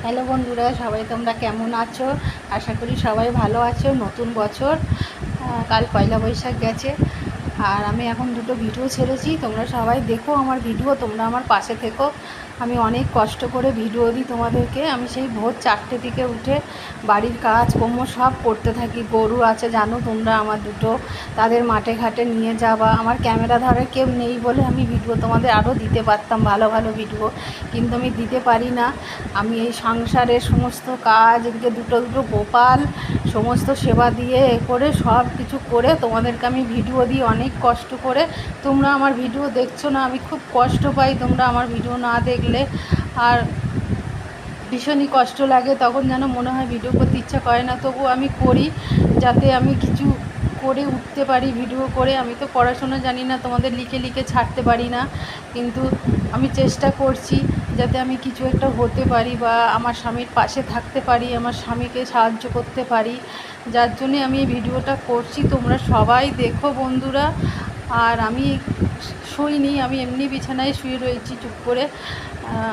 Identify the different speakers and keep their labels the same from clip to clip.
Speaker 1: Hello বন্ধুরা, সবাই তোমরা কেমন আছো? আশা করি সবাই ভালো আছো। নতুন বছর, কাল পয়লা বৈশাখ গেছে, আর আমি এখন দুটো ভিডিও ছেড়েছি। তোমরা সবাই দেখো আমার ভিডিও, তোমরা আমার পাশে থেকো। আমি অনেক কষ্ট করে ভিডিও দিই তোমাদেরকে। আমি সেই ভোর 4টে থেকে উঠে বাড়ির কাজ কর্ম সব করতে থাকি। গরু আছে জানো তোমরা আমার দুটো, তাদের মাঠে ঘাটে নিয়ে যাওয়া। আমার ক্যামেরা ধরে কেউ নেই বলে আমি ভিডিও তোমাদের আরও দিতে পারতাম, ভালো ভালো ভিডিও, কিন্তু আমি দিতে পারি না। আমি এই সংসারের সমস্ত কাজ, এদিকে দুটো দুটো গোপাল, সমস্ত সেবা দিয়ে করে সব কিছু করে তোমাদেরকে আমি ভিডিও দিই অনেক কষ্ট করে। তোমরা আমার ভিডিও দেখছো না, আমি খুব কষ্ট পাই তোমরা আমার ভিডিও না দেখলে। আর ভীষণই কষ্ট লাগে, তখন যেন মনে হয় ভিডিও করতে ইচ্ছা করে না, তবু আমি করি যাতে আমি কিছু করে উঠতে পারি ভিডিও করে। আমি তো পড়াশোনা জানি না, তোমাদের লিখে লিখে ছাড়তে পারি না, কিন্তু আমি চেষ্টা করছি যাতে আমি কিছু একটা হতে পারি বা আমার স্বামীর পাশে থাকতে পারি, আমার স্বামীকে সাহায্য করতে পারি। যার জন্যে আমি এই ভিডিওটা করছি। তোমরা সবাই দেখো বন্ধুরা। আর আমি শুইনি, আমি এমনি বিছানায় শুয়ে রয়েছি চুপ করে।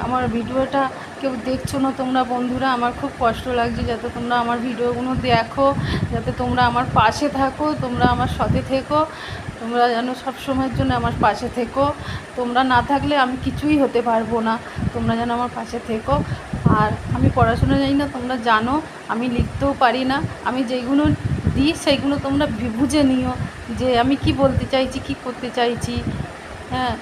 Speaker 1: আমার ভিডিওটা কেউ দেখছো না তোমরা বন্ধুরা, আমার খুব কষ্ট লাগছে। যাতে তোমরা আমার ভিডিওগুলো দেখো, যাতে তোমরা আমার পাশে থাকো, তোমরা আমার সাথে থেকো, তোমরা যেন সব সময়ের জন্য আমার পাশে থেকো। তোমরা না থাকলে আমি কিছুই হতে পারবো না, তোমরা যেন আমার পাশে থেকো। আর আমি পড়াশোনা জানি না, তোমরা জানো, আমি লিখতেও পারি না। আমি যেইগুলো দিই সেইগুলো তোমরা বুঝে নিও যে আমি কি বলতে চাইছি, কি করতে চাইছি। হ্যাঁ,